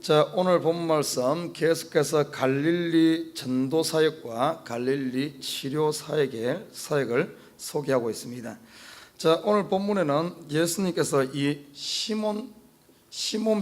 자, 오늘 본 말씀 계속해서 갈릴리 전도 사역과 갈릴리 치료 사역을 소개하고 있습니다. 자, 오늘 본문에는 예수님께서 이 시몬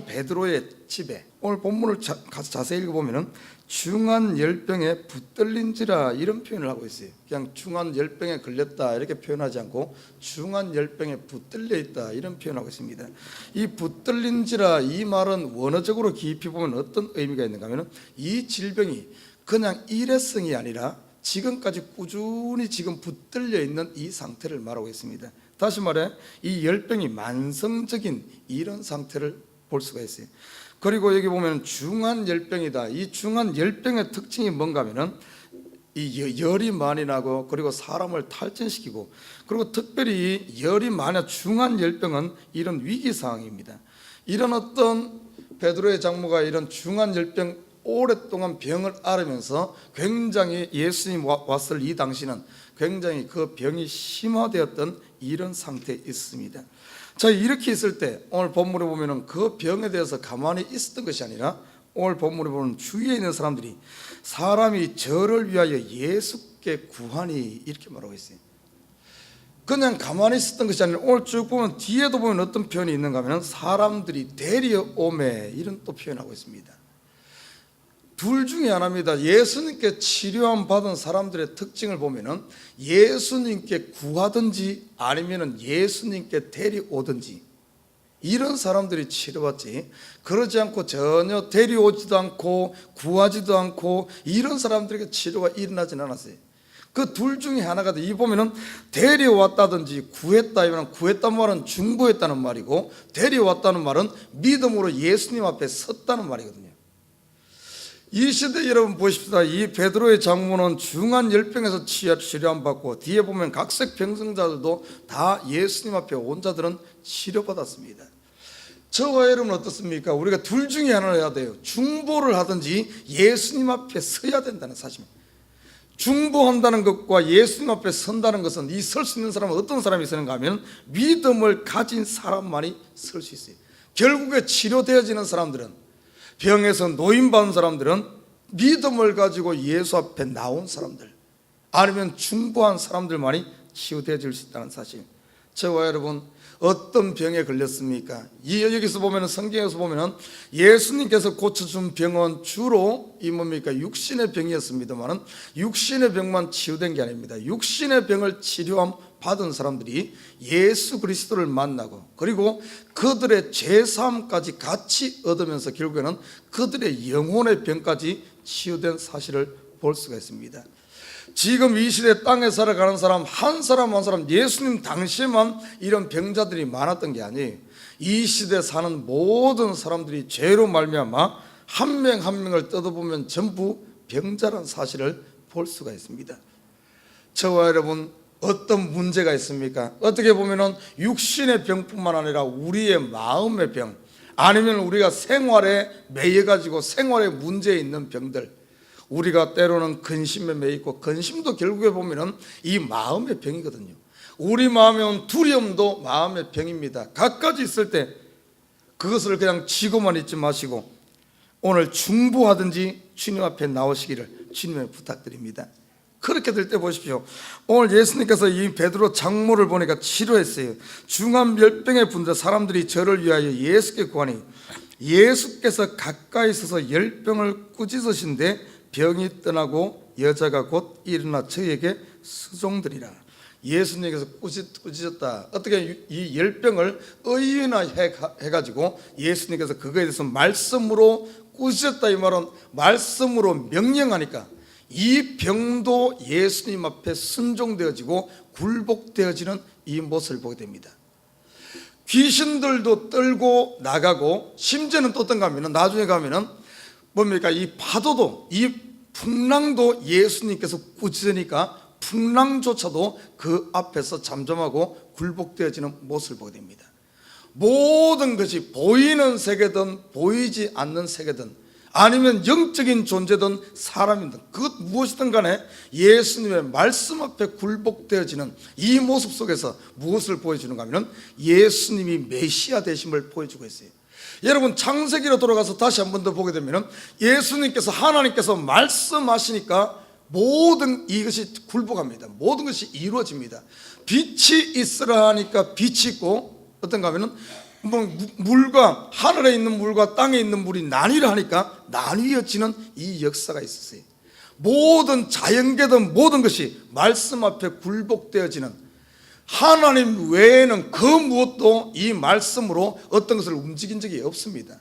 베드로의 집에, 오늘 본문을 가서 자세히 읽어보면은 중한 열병에 붙들린지라 이런 표현을 하고 있어요. 그냥 중한 열병에 걸렸다 이렇게 표현하지 않고 중한 열병에 붙들려 있다 이런 표현하고 있습니다. 이 붙들린지라 이 말은 원어적으로 깊이 보면 어떤 의미가 있는가 하면 이 질병이 그냥 일회성이 아니라 지금까지 꾸준히 지금 붙들려 있는 이 상태를 말하고 있습니다. 다시 말해 이 열병이 만성적인 이런 상태를 볼 수가 있어요. 그리고 여기 보면 중한 열병이다. 이 중한 열병의 특징이 뭔가 하면은 이 열이 많이 나고 그리고 사람을 탈진시키고, 그리고 특별히 열이 많아 중한 열병은 이런 위기 상황입니다. 이런 어떤 베드로의 장모가 이런 중한 열병 오랫동안 병을 앓으면서 굉장히 예수님 왔을 이 당시는 굉장히 그 병이 심화되었던 이런 상태에 있습니다. 자, 이렇게 있을 때 오늘 본문에 보면은 그 병에 대해서 가만히 있었던 것이 아니라 오늘 본문에 보면 주위에 있는 사람들이 사람이 저를 위하여 예수께 구하니 이렇게 말하고 있어요. 그냥 가만히 있었던 것이 아니라 오늘 쭉 보면 뒤에도 보면 어떤 표현이 있는가 하면 사람들이 데려오매 이런 또 표현하고 있습니다. 둘 중에 하나입니다. 예수님께 치료함 받은 사람들의 특징을 보면은 예수님께 구하든지 아니면은 예수님께 데려오든지 이런 사람들이 치료받지, 그러지 않고 전혀 데려오지도 않고 구하지도 않고 이런 사람들에게 치료가 일어나지는 않았어요. 그 둘 중에 하나가 이 보면은 데려왔다든지 구했다 이면 구했다는 말은 중보했다는 말이고 데려왔다는 말은 믿음으로 예수님 앞에 섰다는 말이거든요. 이 시대 여러분 보십시다. 이 베드로의 장모는 중한 열병에서 치료안 받고 뒤에 보면 각색 병성자들도 다 예수님 앞에 온 자들은 치료받았습니다. 저와 여러분은 어떻습니까? 우리가 둘 중에 하나를 해야 돼요. 중보를 하든지 예수님 앞에 서야 된다는 사실입니다. 중보한다는 것과 예수님 앞에 선다는 것은 이 설 수 있는 사람은 어떤 사람이 있는가 하면 믿음을 가진 사람만이 설 수 있어요. 결국에 치료되어지는 사람들은, 병에서 노인받은 사람들은 믿음을 가지고 예수 앞에 나온 사람들 아니면 중보한 사람들만이 치유되어질 수 있다는 사실. 저와 여러분 어떤 병에 걸렸습니까? 여기서 보면 성경에서 보면 예수님께서 고쳐준 병은 주로 이 뭡니까? 육신의 병이었습니다만은 육신의 병만 치유된 게 아닙니다. 육신의 병을 치료함 받은 사람들이 예수 그리스도를 만나고 그리고 그들의 죄사함까지 같이 얻으면서 결국에는 그들의 영혼의 병까지 치유된 사실을 볼 수가 있습니다. 지금 이 시대 땅에 살아가는 사람 한 사람 한 사람 예수님 당시에만 이런 병자들이 많았던 게 아니에요. 이 시대 사는 모든 사람들이 죄로 말미암아 한 명 한 명을 뜯어보면 전부 병자라는 사실을 볼 수가 있습니다. 저와 여러분 어떤 문제가 있습니까? 어떻게 보면은 육신의 병뿐만 아니라 우리의 마음의 병 아니면 우리가 생활에 매여가지고 생활에 문제 있는 병들, 우리가 때로는 근심에 매이고 근심도 결국에 보면은 이 마음의 병이거든요. 우리 마음에 온 두려움도 마음의 병입니다. 갖가지 있을 때 그것을 그냥 쥐고만 있지 마시고 오늘 중보하든지 주님 앞에 나오시기를 주님에 부탁드립니다. 그렇게 될 때 보십시오. 오늘 예수님께서 이 베드로 장모를 보니까 치료했어요. 중한 열병에 분자 사람들이 저를 위하여 예수께 구하니 예수께서 가까이 있어서 열병을 꾸짖으신데 병이 떠나고 여자가 곧 일어나 저에게 수종드리라. 예수님께서 꾸짖었다. 어떻게 이 열병을 의인화해가지고 예수님께서 그거에 대해서 말씀으로 꾸짖었다. 이 말은 말씀으로 명령하니까 이 병도 예수님 앞에 순종되어지고 굴복되어지는 이 모습을 보게 됩니다. 귀신들도 떨고 나가고 심지어는 또 어떤가 하면 나중에 가면은 뭡니까? 이 파도도 이 풍랑도 예수님께서 꾸짖으니까 풍랑조차도 그 앞에서 잠잠하고 굴복되어지는 모습을 보게 됩니다. 모든 것이 보이는 세계든 보이지 않는 세계든 아니면 영적인 존재든 사람이든 그것 무엇이든 간에 예수님의 말씀 앞에 굴복되어지는 이 모습 속에서 무엇을 보여주는가 하면 예수님이 메시아 되심을 보여주고 있어요. 여러분 창세기로 돌아가서 다시 한 번 더 보게 되면 예수님께서 하나님께서 말씀하시니까 모든 이것이 굴복합니다. 모든 것이 이루어집니다. 빛이 있으라 하니까 빛이 있고, 어떤가 하면은 뭐 물과 하늘에 있는 물과 땅에 있는 물이 나뉘라 하니까 나뉘어지는 이 역사가 있었어요. 모든 자연계든 모든 것이 말씀 앞에 굴복되어지는, 하나님 외에는 그 무엇도 이 말씀으로 어떤 것을 움직인 적이 없습니다.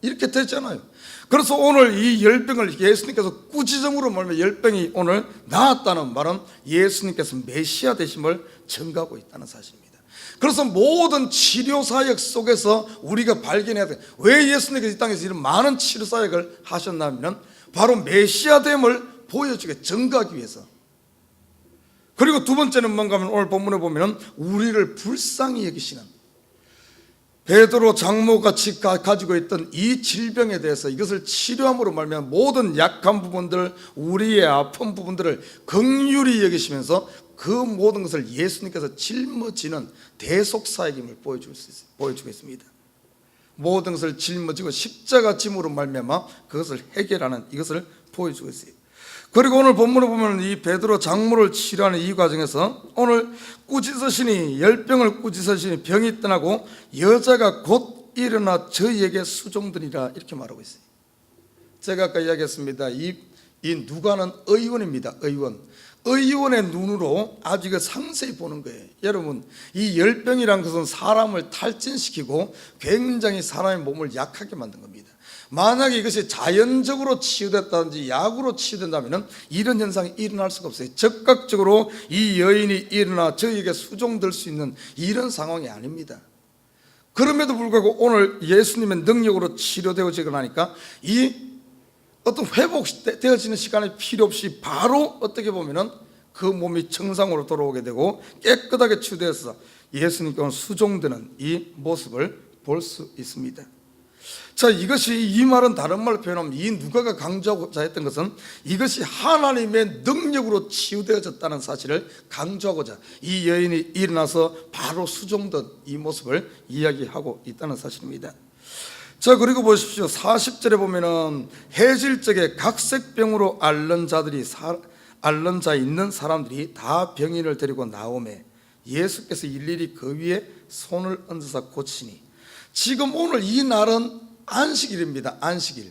이렇게 됐잖아요. 그래서 오늘 이 열병을 예수님께서 꾸지점으로 말하면 열병이 오늘 나았다는 말은 예수님께서 메시아 되심을 증거하고 있다는 사실입니다. 그래서 모든 치료사역 속에서 우리가 발견해야 돼. 왜 예수님께서 이 땅에서 이런 많은 치료사역을 하셨냐면 바로 메시아 됨을 보여주게, 증거하기 위해서. 그리고 두 번째는 뭔가 하면 오늘 본문에 보면 우리를 불쌍히 여기시는, 베드로 장모같이 가지고 있던 이 질병에 대해서 이것을 치료함으로 말미암아 모든 약한 부분들, 우리의 아픈 부분들을 긍휼히 여기시면서 그 모든 것을 예수님께서 짊어지는 대속사역임을 보여주고 있습니다. 모든 것을 짊어지고 십자가 짐으로 말미암아 그것을 해결하는, 이것을 보여주고 있어요. 그리고 오늘 본문에 보면 이 베드로 장모를 치료하는 이 과정에서 오늘 꾸짖으시니, 열병을 꾸짖으시니 병이 떠나고 여자가 곧 일어나 저희에게 수종드니라, 이렇게 말하고 있어요. 제가 아까 이야기했습니다. 이 누가는 의원입니다. 의원의 눈으로 아주 이거 상세히 보는 거예요. 여러분, 이 열병이란 것은 사람을 탈진시키고 굉장히 사람의 몸을 약하게 만든 겁니다. 만약에 이것이 자연적으로 치유됐다든지 약으로 치유된다면 이런 현상이 일어날 수가 없어요. 즉각적으로 이 여인이 일어나 저에게 수종될 수 있는 이런 상황이 아닙니다. 그럼에도 불구하고 오늘 예수님의 능력으로 치료되어지고 나니까 이 어떤 회복되어지는 시간이 필요 없이 바로 어떻게 보면은 그 몸이 정상으로 돌아오게 되고 깨끗하게 치유되어서 예수님께 수종되는 이 모습을 볼 수 있습니다. 자, 이것이, 이 말은 다른 말로 표현하면 이 누가가 강조하고자 했던 것은 이것이 하나님의 능력으로 치유되어졌다는 사실을 강조하고자 이 여인이 일어나서 바로 수종된 이 모습을 이야기하고 있다는 사실입니다. 자, 그리고 보십시오. 40절에 보면은 해질적에 각색병으로 앓는 자 있는 사람들이 다 병인을 데리고 나오매 예수께서 일일이 그 위에 손을 얹으사 고치니. 지금 오늘 이 날은 안식일입니다. 안식일.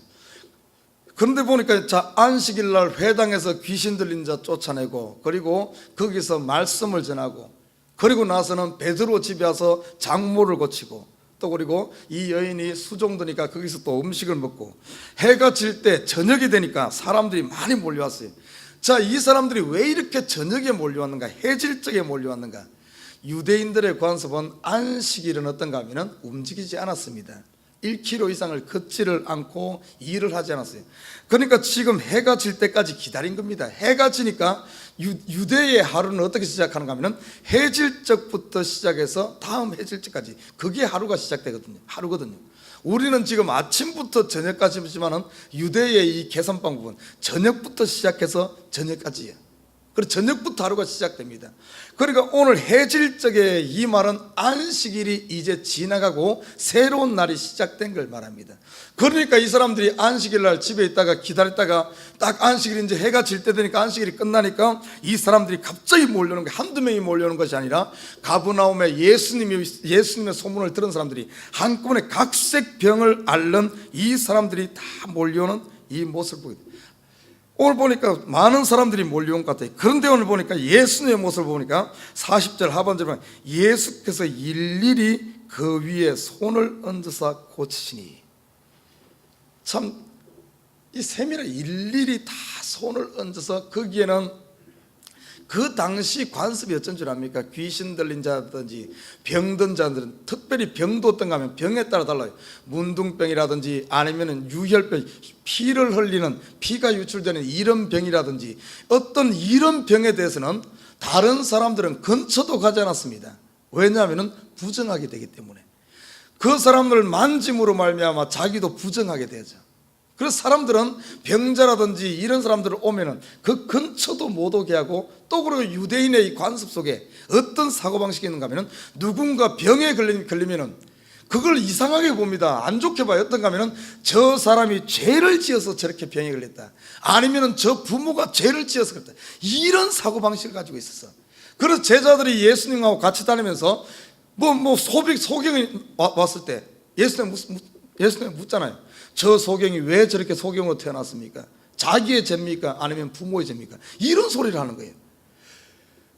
그런데 보니까 안식일 날 회당에서 귀신 들린 자 쫓아내고, 그리고 거기서 말씀을 전하고, 그리고 나서는 베드로 집에 와서 장모를 고치고, 또 그리고 이 여인이 수종되니까 거기서 또 음식을 먹고, 해가 질 때 저녁이 되니까 사람들이 많이 몰려왔어요. 자, 이 사람들이 왜 이렇게 저녁에 몰려왔는가, 해질 적에 몰려왔는가? 유대인들의 관습은 안식일은 어떤가 하면 움직이지 않았습니다. 1km 이상을 걷지를 않고 일을 하지 않았어요. 그러니까 지금 해가 질 때까지 기다린 겁니다. 해가 지니까 유대의 하루는 어떻게 시작하는가 하면 해질 적부터 시작해서 다음 해질 적까지, 그게 하루가 시작되거든요. 하루거든요. 우리는 지금 아침부터 저녁까지지만은 유대의 이 계산 방법은 저녁부터 시작해서 저녁까지예요. 그리고 저녁부터 하루가 시작됩니다. 그러니까 오늘 해질 적에 이 말은 안식일이 이제 지나가고 새로운 날이 시작된 걸 말합니다. 그러니까 이 사람들이 안식일 날 집에 있다가 기다렸다가 딱 안식일 이제 해가 질 때 되니까, 안식일이 끝나니까 이 사람들이 갑자기 몰려오는 게, 한두 명이 몰려오는 것이 아니라 가버나움에 예수님의 소문을 들은 사람들이 한꺼번에 각색 병을 앓는 이 사람들이 다 몰려오는 이 모습을 보게 됩니다. 오늘 보니까 많은 사람들이 몰려온 것 같아요. 그런데 오늘 보니까 예수님의 모습을 보니까 40절 하반절에 보면 예수께서 일일이 그 위에 손을 얹으사 고치시니. 참, 이 세밀한 일일이 다 손을 얹어서, 거기에는 그 당시 관습이 어쩐 줄 압니까? 귀신 들린 자든지 병든 자들은 특별히 병도 어떤가 하면 병에 따라 달라요. 문둥병이라든지 아니면 유혈병, 피를 흘리는, 피가 유출되는 이런 병이라든지 어떤 이런 병에 대해서는 다른 사람들은 근처도 가지 않았습니다. 왜냐하면 부정하게 되기 때문에. 그 사람들을 만짐으로 말미암아 자기도 부정하게 되죠. 그래서 사람들은 병자라든지 이런 사람들을 오면은 그 근처도 못 오게 하고, 또 그리고 유대인의 이 관습 속에 어떤 사고방식이 있는가 하면은 누군가 병에 걸리면은 그걸 이상하게 봅니다. 안 좋게 봐요. 어떤가 하면은 저 사람이 죄를 지어서 저렇게 병에 걸렸다, 아니면은 저 부모가 죄를 지어서 그랬다, 이런 사고방식을 가지고 있었어. 그래서 제자들이 예수님하고 같이 다니면서 소경이 왔을 때 예수님 묻잖아요. 저 소경이 왜 저렇게 소경으로 태어났습니까? 자기의 죄입니까? 아니면 부모의 죄입니까? 이런 소리를 하는 거예요.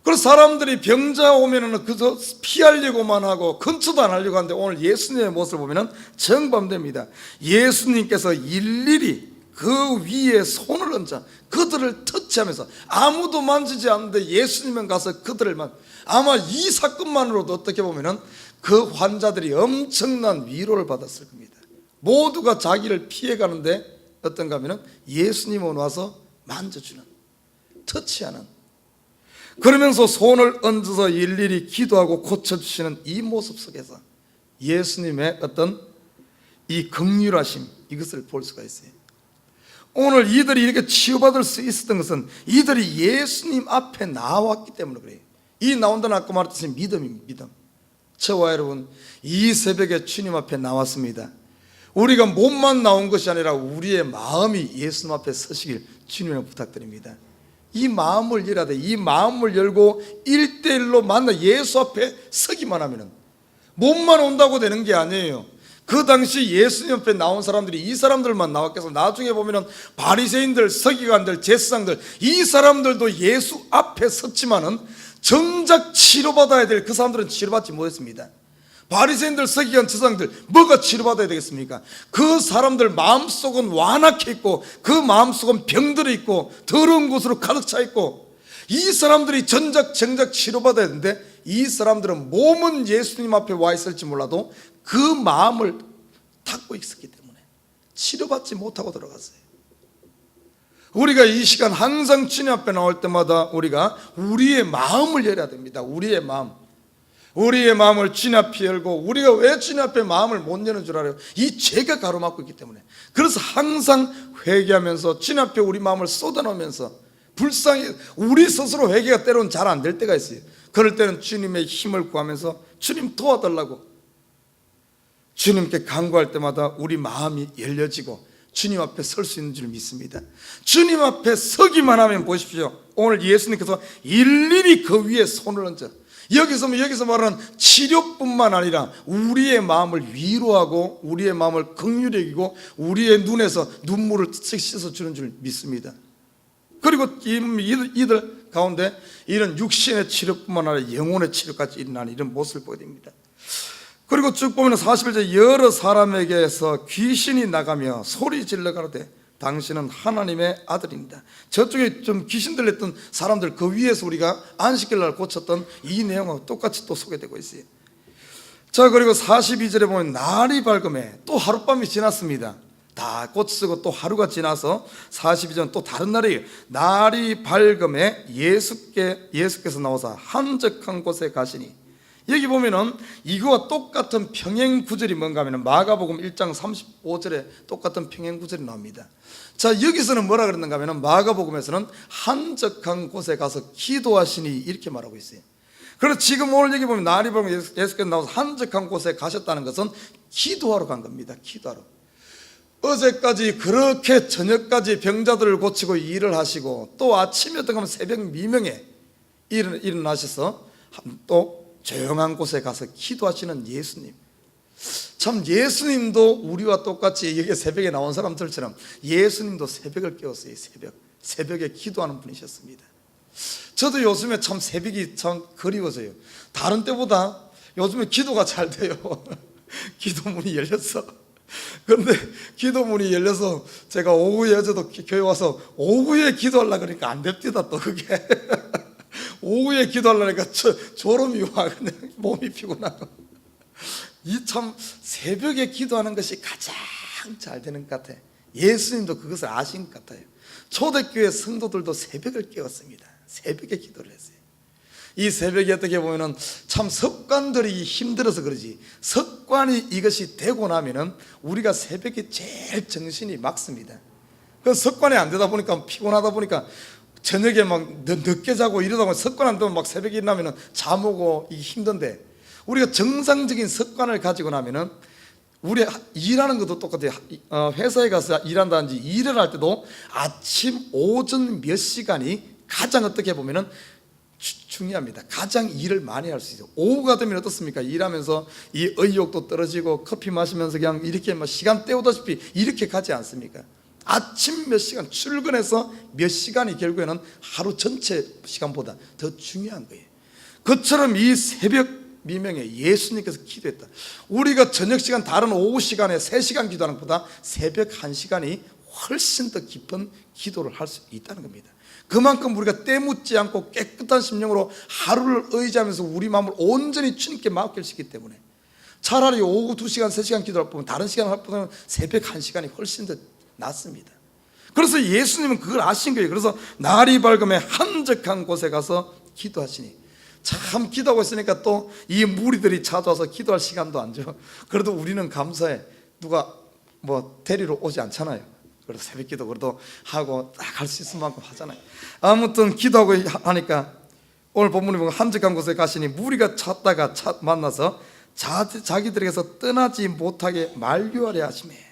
그래서 사람들이 병자 오면은 그저 피하려고만 하고 근처도 안 하려고 하는데, 오늘 예수님의 모습을 보면은 정반대입니다. 예수님께서 일일이 그 위에 손을 얹어 그들을 터치하면서, 아무도 만지지 않는데 예수님은 가서 그들을 아마 이 사건만으로도 어떻게 보면은 그 환자들이 엄청난 위로를 받았을 겁니다. 모두가 자기를 피해가는데 어떤가 하면은 예수님은 와서 만져주는, 터치하는, 그러면서 손을 얹어서 일일이 기도하고 고쳐주시는 이 모습 속에서 예수님의 어떤 이 긍휼하심, 이것을 볼 수가 있어요. 오늘 이들이 이렇게 치유받을 수 있었던 것은 이들이 예수님 앞에 나왔기 때문에 그래요. 이 나온다는 아까 말했듯이 믿음입니다. 믿음. 저와 여러분, 이 새벽에 주님 앞에 나왔습니다. 우리가 몸만 나온 것이 아니라 우리의 마음이 예수님 앞에 서시길 주님을 부탁드립니다. 이 마음을 열어야 돼. 이 마음을 열고 1대1로 만나 예수 앞에 서기만 하면은, 몸만 온다고 되는 게 아니에요. 그 당시 예수님 앞에 나온 사람들이 이 사람들만 나왔겠어. 나중에 보면은 바리새인들, 서기관들, 제사장들, 이 사람들도 예수 앞에 섰지만은 정작 치료받아야 될 그 사람들은 치료받지 못했습니다. 바리새인들, 서기관, 제사장들 뭐가 치료받아야 되겠습니까? 그 사람들 마음속은 완악해 있고, 그 마음속은 병들어 있고, 더러운 곳으로 가득 차 있고, 이 사람들이 정작 치료받아야 되는데, 이 사람들은 몸은 예수님 앞에 와 있을지 몰라도 그 마음을 닫고 있었기 때문에 치료받지 못하고 들어갔어요. 우리가 이 시간 항상 주님 앞에 나올 때마다 우리가 우리의 마음을 열어야 됩니다. 우리의 마음을 주님 앞에 열고, 우리가 왜 주님 앞에 마음을 못 여는 줄 알아요? 이 죄가 가로막고 있기 때문에. 그래서 항상 회개하면서 주님 앞에 우리 마음을 쏟아놓으면서, 불쌍히 우리 스스로 회개가 때로는 잘 안 될 때가 있어요. 그럴 때는 주님의 힘을 구하면서 주님 도와달라고 주님께 간구할 때마다 우리 마음이 열려지고 주님 앞에 설 수 있는 줄 믿습니다. 주님 앞에 서기만 하면 보십시오, 오늘 예수님께서 일일이 그 위에 손을 얹어 여기서 말하는 치료뿐만 아니라 우리의 마음을 위로하고 우리의 마음을 긍휼히 여기고 우리의 눈에서 눈물을 씻어주는 줄 믿습니다. 그리고 이들 가운데 이런 육신의 치료뿐만 아니라 영혼의 치료까지 일어나는 이런 모습을 보게 됩니다. 그리고 쭉 보면 41절, 여러 사람에게서 귀신이 나가며 소리 질러 가로되 당신은 하나님의 아들입니다. 저쪽에 좀 귀신 들렸던 사람들 그 위에서 우리가 안식일 날 고쳤던 이 내용하고 똑같이 또 소개되고 있어요. 자, 그리고 42절에 보면 날이 밝음에, 또 하룻밤이 지났습니다. 다 고치고 또 하루가 지나서 42절은 또 다른 날이에요. 날이 밝음에 예수께서 나오사 한적한 곳에 가시니, 여기 보면은 이거와 똑같은 평행 구절이 뭔가 하면 마가복음 1장 35절에 똑같은 평행 구절이 나옵니다. 자, 여기서는 뭐라 그랬는가 하면 마가복음에서는 한적한 곳에 가서 기도하시니 이렇게 말하고 있어요. 그래서 지금 오늘 여기 보면 날이 밝으면 예수께서 나와서 한적한 곳에 가셨다는 것은 기도하러 간 겁니다. 기도하러. 어제까지 그렇게 저녁까지 병자들을 고치고 일을 하시고, 또 아침에 어떤 가면 새벽 미명에 일어나셔서 또 조용한 곳에 가서 기도하시는 예수님. 참, 예수님도 우리와 똑같이 여기 새벽에 나온 사람들처럼 예수님도 새벽을 깨웠어요. 새벽에 기도하는 분이셨습니다. 저도 요즘에 참 새벽이 참 그리워져요. 다른 때보다 요즘에 기도가 잘 돼요. 기도문이 열렸어. 그런데 기도문이 열려서 제가 오후에, 어제도 교회 와서 오후에 기도하려고 그러니까 안 됩니다. 또 그게 오후에 기도하려니까 졸음이 와. 그냥 몸이 피곤하고. 이 참 새벽에 기도하는 것이 가장 잘 되는 것 같아요. 예수님도 그것을 아신 것 같아요. 초대교회 성도들도 새벽을 깨웠습니다. 새벽에 기도를 했어요. 이 새벽에 어떻게 보면은 참 습관들이 힘들어서 그러지, 습관이 이것이 되고 나면은 우리가 새벽에 제일 정신이 맑습니다. 그 습관이 안 되다 보니까, 피곤하다 보니까 저녁에 막 늦게 자고 이러다 보면 습관 안 되면 막 새벽에 일어나면은 잠 오고 이게 힘든데, 우리가 정상적인 습관을 가지고 나면은 우리 일하는 것도 똑같아요. 회사에 가서 일한다든지 일을 할 때도 아침, 오전 몇 시간이 가장 어떻게 보면은 중요합니다. 가장 일을 많이 할 수 있어요. 오후가 되면 어떻습니까? 일하면서 이 의욕도 떨어지고 커피 마시면서 그냥 이렇게 막 시간 때우다시피 이렇게 가지 않습니까? 아침 몇 시간 출근해서 몇 시간이 결국에는 하루 전체 시간보다 더 중요한 거예요. 그처럼 이 새벽 미명에 예수님께서 기도했다. 우리가 저녁 시간 다른 오후 시간에 3시간 기도하는 것보다 새벽 1시간이 훨씬 더 깊은 기도를 할 수 있다는 겁니다. 그만큼 우리가 때묻지 않고 깨끗한 심령으로 하루를 의지하면서 우리 마음을 온전히 주님께 맡길 수 있기 때문에 차라리 오후 2시간 3시간 기도할 뿐 다른 시간 할 뿐은 새벽 1시간이 훨씬 더 낫습니다. 그래서 예수님은 그걸 아신 거예요. 그래서 날이 밝으면 한적한 곳에 가서 기도하시니, 참 기도하고 있으니까 또 이 무리들이 찾아와서 기도할 시간도 안 줘. 그래도 우리는 감사해. 누가 뭐 데리러 오지 않잖아요. 그래도 새벽 기도 그래도 하고 딱 할 수 있을 만큼 하잖아요. 아무튼 기도하고 하니까 오늘 본문에 보면 한적한 곳에 가시니 무리가 찾다가 만나서 자기들에게서 떠나지 못하게 만류하려 하시매.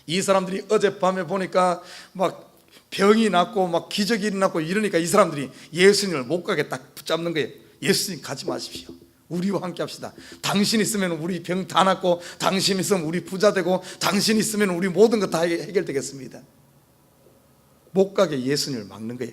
이 사람들이 어젯밤에 보니까 막 병이 났고 막 기적이 일어났고 이러니까 이 사람들이 예수님을 못 가게 딱 붙잡는 거예요. 예수님 가지 마십시오. 우리와 함께 합시다. 당신 있으면 우리 병 다 낫고, 당신 있으면 우리 부자 되고, 당신 있으면 우리 모든 것 다 해결되겠습니다. 못 가게 예수님을 막는 거예요.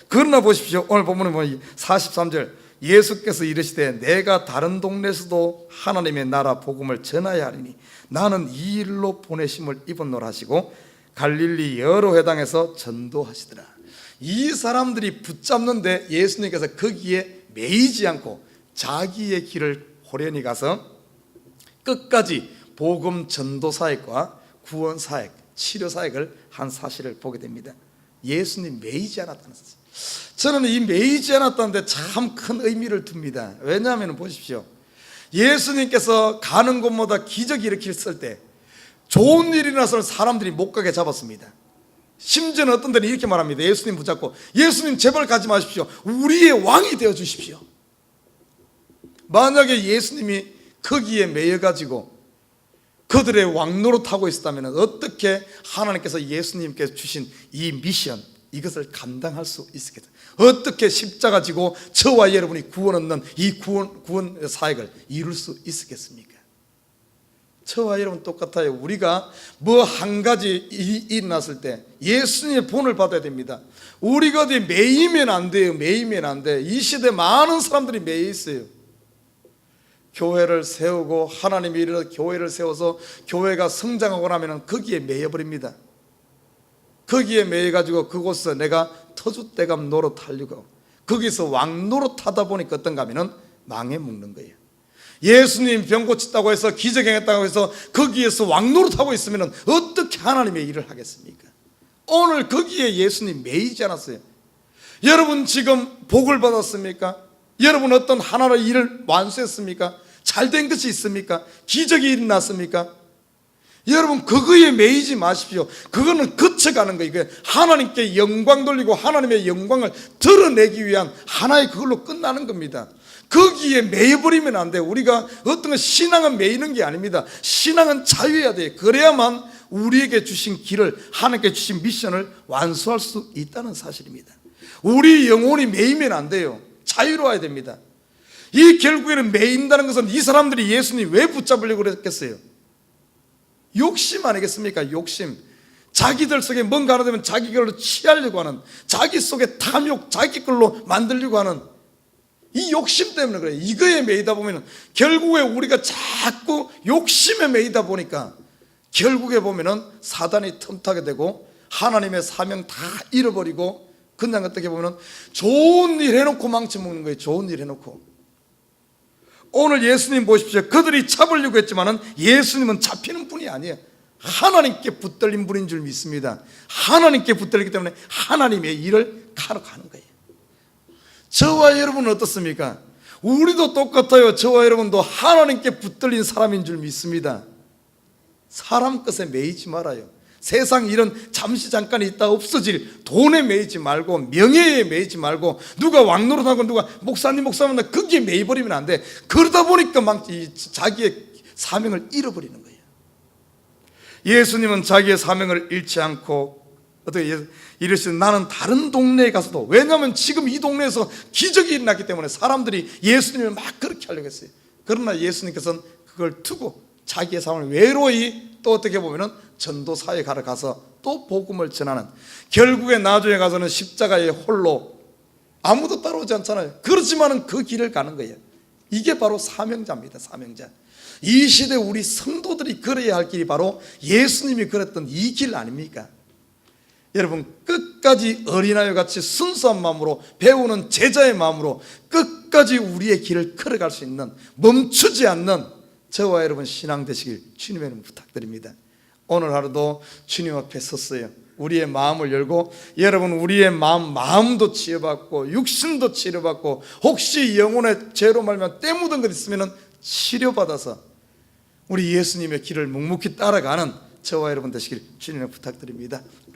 그러나 보십시오. 오늘 본문에 보면 43절 예수께서 이르시되 내가 다른 동네에서도 하나님의 나라 복음을 전하여야 하리니 나는 이 일로 보내심을 입었노라 하시고 갈릴리 여러 회당에서 전도하시더라. 이 사람들이 붙잡는데 예수님께서 거기에 매이지 않고 자기의 길을 호련히 가서 끝까지 복음 전도 사역과 구원 사역, 치료 사역을 한 사실을 보게 됩니다. 예수님 매이지 않았다는 사실. 저는 이 매이지 않았다는데 참 큰 의미를 둡니다. 왜냐하면 보십시오. 예수님께서 가는 곳마다 기적이 일으켰을 때 좋은 일이 나서 사람들이 못 가게 잡았습니다. 심지어는 어떤 데는 이렇게 말합니다. 예수님 붙잡고 예수님 제발 가지 마십시오. 우리의 왕이 되어 주십시오. 만약에 예수님이 거기에 매여가지고 그들의 왕노릇 하고 있었다면 어떻게 하나님께서 예수님께 주신 이 미션, 이것을 감당할 수 있었겠다. 어떻게 십자가 지고 저와 여러분이 구원 얻는 이 구원 사역을 이룰 수 있었겠습니까? 저와 여러분 똑같아요. 우리가 뭐 한 가지 일이 일어났을 때 예수님의 본을 받아야 됩니다. 우리가 어디 매이면 안 돼요. 매이면 안 돼. 이 시대 많은 사람들이 매여 있어요. 교회를 세우고 하나님이 이르러 교회를 세워서 교회가 성장하고 나면 거기에 매여버립니다. 거기에 매여가지고 그곳에서 내가 터줏대감 노릇하려고 거기서 왕노릇 하다 보니까 어떤가 하면 망에 묵는 거예요. 예수님 병 고쳤다고 해서 기적행했다고 해서 거기에서 왕노릇하고 있으면 어떻게 하나님의 일을 하겠습니까? 오늘 거기에 예수님 매이지 않았어요. 여러분 지금 복을 받았습니까? 여러분 어떤 하나의 일을 완수했습니까? 잘된 것이 있습니까? 기적이 일어났습니까? 여러분 그거에 매이지 마십시오. 그거는 거쳐가는 거예요. 하나님께 영광 돌리고 하나님의 영광을 드러내기 위한 하나의 그걸로 끝나는 겁니다. 거기에 매여버리면 안 돼요. 우리가 어떤 신앙은 매이는 게 아닙니다. 신앙은 자유해야 돼요. 그래야만 우리에게 주신 길을, 하나님께 주신 미션을 완수할 수 있다는 사실입니다. 우리 영혼이 매이면 안 돼요. 자유로워야 됩니다. 이 결국에는 매인다는 것은 이 사람들이 예수님 왜 붙잡으려고 그랬겠어요? 욕심 아니겠습니까? 욕심. 자기들 속에 뭔가 하나 되면 자기 걸로 취하려고 하는, 자기 속에 탐욕, 자기 걸로 만들려고 하는 이 욕심 때문에 그래요. 이거에 매이다 보면 결국에 우리가 자꾸 욕심에 매이다 보니까 결국에 보면은 사단이 틈타게 되고 하나님의 사명 다 잃어버리고 그냥 어떻게 보면 좋은 일 해놓고 망쳐먹는 거예요. 좋은 일 해놓고. 오늘 예수님 보십시오. 그들이 잡으려고 했지만은 예수님은 잡히는 분이 아니에요. 하나님께 붙들린 분인 줄 믿습니다. 하나님께 붙들리기 때문에 하나님의 일을 하러 가는 거예요. 저와 여러분은 어떻습니까? 우리도 똑같아요. 저와 여러분도 하나님께 붙들린 사람인 줄 믿습니다. 사람 것에 매이지 말아요. 세상 일은 잠시 잠깐 있다 없어질 돈에 매이지 말고 명예에 매이지 말고 누가 왕노릇하고 누가 목사님 거기에 매이버리면 안 돼. 그러다 보니까 막 자기의 사명을 잃어버리는 거예요. 예수님은 자기의 사명을 잃지 않고 어떻게 이르시는 나는 다른 동네에 가서도, 왜냐하면 지금 이 동네에서 기적이 일어났기 때문에 사람들이 예수님을 막 그렇게 하려고 했어요. 그러나 예수님께서는 그걸 두고 자기의 삶을 외로이 또 어떻게 보면은 전도사에 가서 또 복음을 전하는, 결국에 나중에 가서는 십자가에 홀로 아무도 따라오지 않잖아요. 그렇지만은 그 길을 가는 거예요. 이게 바로 사명자입니다. 사명자. 이 시대 우리 성도들이 걸어야 할 길이 바로 예수님이 걸었던 이 길 아닙니까? 여러분, 끝까지 어린아이와 같이 순수한 마음으로 배우는 제자의 마음으로 끝까지 우리의 길을 걸어갈 수 있는, 멈추지 않는 저와 여러분 신앙 되시길 주님의 이름으로 부탁드립니다. 오늘 하루도 주님 앞에 섰어요. 우리의 마음을 열고, 여러분 우리의 마음도 치유받고 육신도 치료받고 혹시 영혼의 죄로 말면 때 묻은 것 있으면 치료받아서 우리 예수님의 길을 묵묵히 따라가는 저와 여러분 되시길 주님을 부탁드립니다.